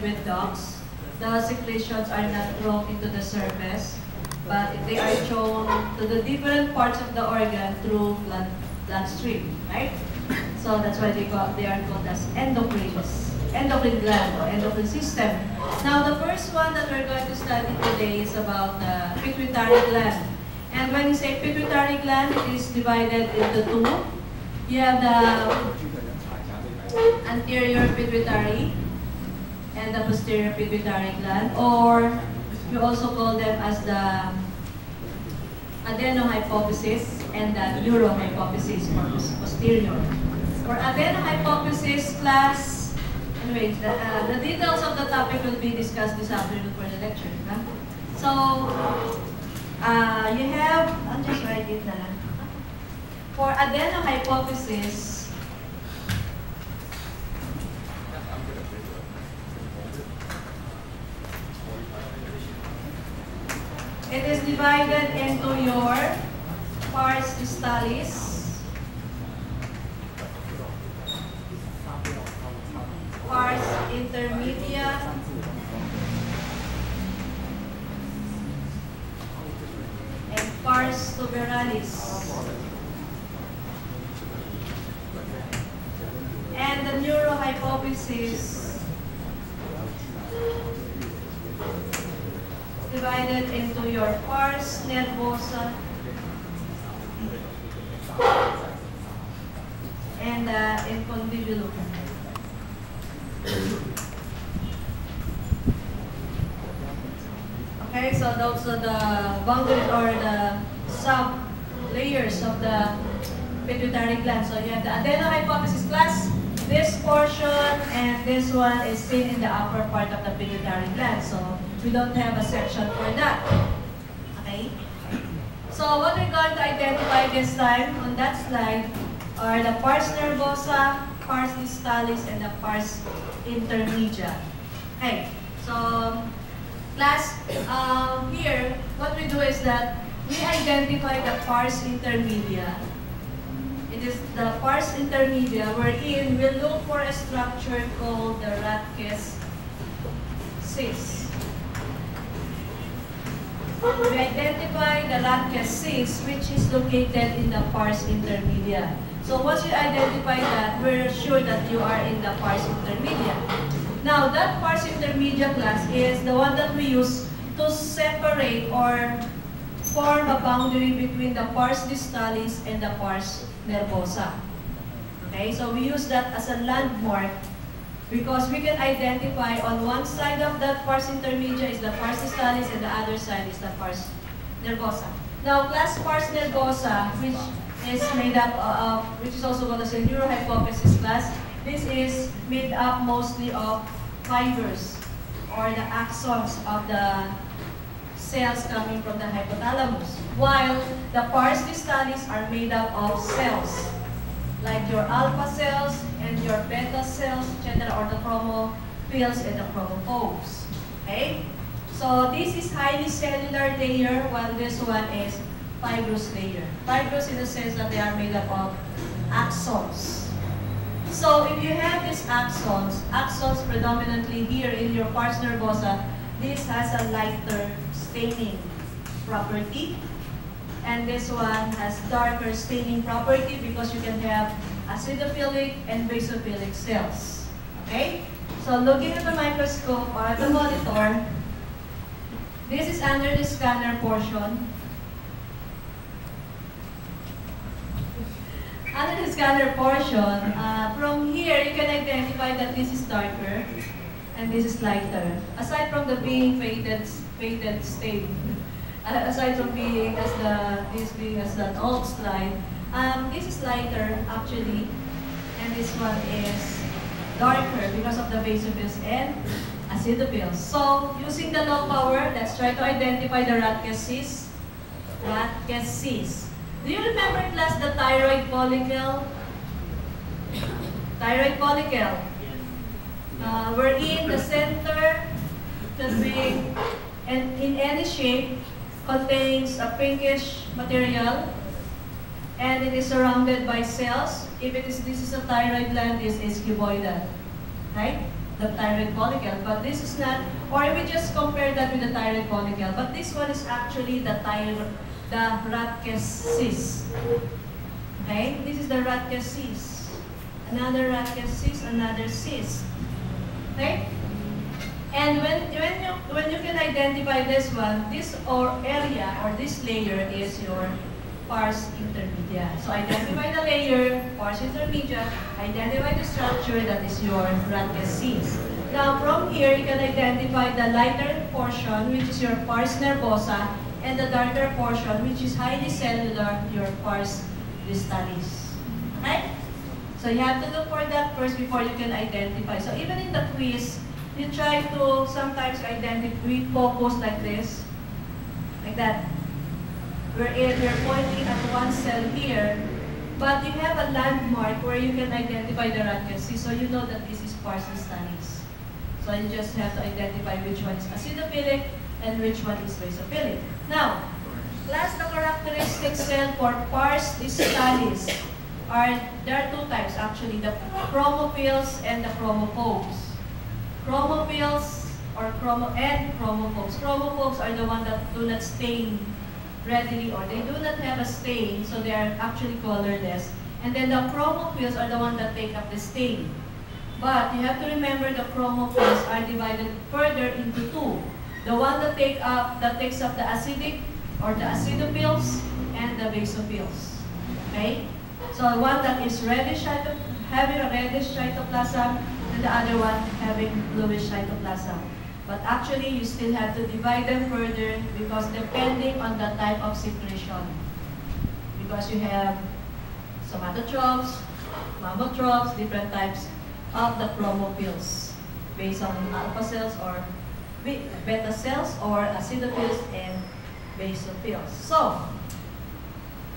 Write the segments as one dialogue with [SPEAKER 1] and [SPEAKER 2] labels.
[SPEAKER 1] with ducts. The secretions are not drawn into the surface, but they are shown to the different parts of the organ through bloodstream, right? So that's why they are called as endocrine gland or endocrine system. Now the first one that we're going to study today is about the pituitary gland. And when you say pituitary gland, it is divided into two. You have the anterior pituitary and the posterior pituitary gland, or you also call them as the adenohypophysis and the neurohypophysis or posterior. For adenohypophysis class, anyway, the details of the topic will be discussed this afternoon for the lecture. Huh? So, you have, I'll just write it na lang. For adenohypophysis, it is divided into your pars distalis, pars intermedia, and pars tuberalis. And the neurohypophysis divided into your pars nervosa and infundibulum. Okay, so those are the boundaries or the sub layers of the pituitary gland. So you have the adenohypophysis class. This portion and this one is seen in the upper part of the pituitary gland. So we don't have a section for that. Okay? So what we're going to identify this time on that slide are the pars nervosa, pars distalis, and the pars intermedia. Okay. So class, here, what we do is that we identify the pars intermedia. It is the pars intermedia wherein we look for a structure called the Radke's cyst. We identify the Radke's cyst, which is located in the pars intermedia. So once you identify that, we're sure that you are in the pars intermedia. Now, that pars intermedia class is the one that we use to separate or form a boundary between the pars distalis and the pars nervosa. Okay, so we use that as a landmark because we can identify on one side of that pars intermedia is the pars distalis and the other side is the pars nervosa. Now, class pars nervosa, which is made up of, which is also called as a neurohypophysis class, this is made up mostly of fibers or the axons of the cells coming from the hypothalamus, while the pars distalis are made up of cells, like your alpha cells and your beta cells, etc., or the chromophils and the chromophobes. Okay? So this is highly cellular layer, while this one is fibrous layer. Fibrous in the sense that they are made up of axons. So if you have these axons predominantly here in your pars nervosa, this has a lighter staining property, and this one has darker staining property because you can have acidophilic and basophilic cells. Okay? So looking at the microscope or at the monitor, this is under the scanner portion. Under the scanner portion, from here you can identify that this is darker and this is lighter. Aside from the being faded stain, aside from being this being as an old slide, this is lighter actually, and this one is darker because of the basophils and acidophils. So using the low power, let's try to identify the Radke's cyst. Radke's cyst. Do you remember, class, the thyroid follicle? Thyroid follicle. Wherein the center can be, and in any shape, contains a pinkish material, and it is surrounded by cells. If this is a thyroid gland, this is cuboidal, right? the thyroid follicle, but this is not, or we just compare that with the thyroid follicle, but this one is actually the Rutgers cyst. Okay, this is the Rutgers cyst. Another Rutgers cyst, another cyst. Okay, and when you can identify this one, this area or this layer is your pars intermedia. So identify the layer, pars intermedia, identify the structure, that is your Rutgers cyst. Now from here, you can identify the lighter portion, which is your pars nervosa, and the darker portion, which is highly cellular, your pars distalis. Okay? So you have to look for that first before you can identify. So even in the quiz, you try to sometimes identify, we focus like this, like that. Wherein you're pointing at one cell here, but you have a landmark where you can identify the Rutgers cyst, so you know that this is pars distalis. So you just have to identify which one is acidophilic and which one is basophilic. Now, class, the characteristic cell for pars distalis there are two types actually, the chromophils and the chromophobes. Chromophils or chromophobes. Chromophobes are the ones that do not stain readily, or they do not have a stain, so they are actually colorless. And then the chromophils are the ones that take up the stain. But you have to remember the chromophils are divided further into two. The one that takes up the acidic or the acidophils and the basophils. Okay? So one that is having a reddish cytoplasm, and the other one having bluish cytoplasm. But actually, you still have to divide them further because depending on the type of secretion. Because you have somatotrophs, mammotrophs, different types of the chromophils based on alpha cells or beta cells or acidophils and basophils. So,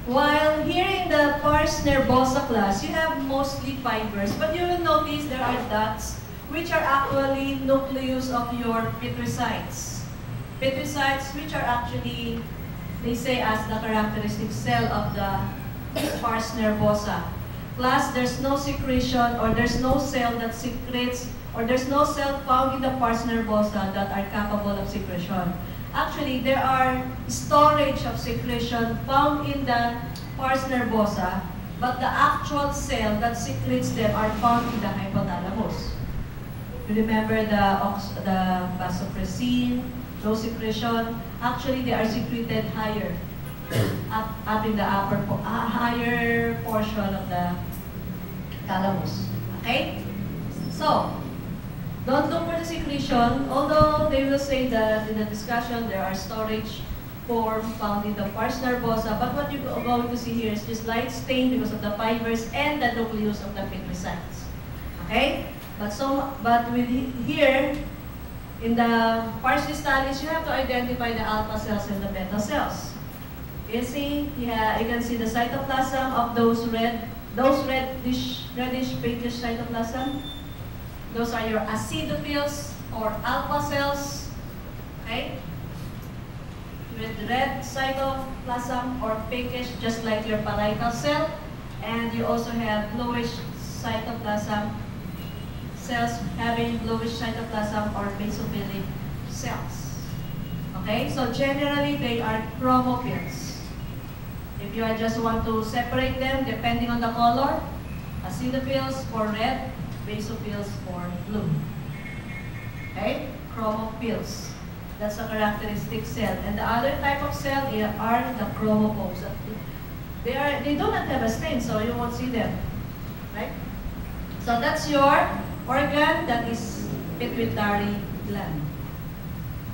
[SPEAKER 1] while here in the pars nervosa class, you have mostly fibers, but you will notice there are dots which are actually nucleus of your pituicytes. Pituicytes, which are actually, they say, as the characteristic cell of the pars nervosa. Plus, there's no secretion, or there's no cell that secretes, or there's no cell found in the pars nervosa that are capable of secretion. Actually, there are storage of secretion found in the pars nervosa, but the actual cell that secretes them are found in the hypothalamus. Remember the vasopressin, those secretion, actually they are secreted higher, up in the higher portion of the thalamus. Okay? So, don't look for the secretion, although they will say that in the discussion there are storage forms found in the pars nervosa, but what you're going to see here is just light stain because of the fibers and the nucleus of the pituicytes. Okay? But with here, in the pars distalis, you have to identify the alpha cells and the beta cells. You see, yeah, you can see the cytoplasm of those reddish pinkish cytoplasm. Those are your acidophils or alpha cells. Okay, with red cytoplasm or pinkish, just like your parietal cell, and you also have bluish cytoplasm. Cells having bluish cytoplasm or basophilic cells. Okay, so generally they are chromophils. If you just want to separate them depending on the color, acidophils for red, basophils for blue. Okay, chromophils. That's a characteristic cell. And the other type of cell are the chromophobes. They do not have a stain, so you won't see them. Right? So that's your organ, that is pituitary gland.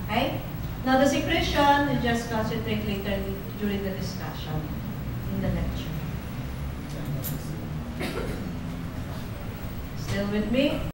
[SPEAKER 1] Okay? Now the secretion, you just concentrate later during the discussion in the lecture. Still with me?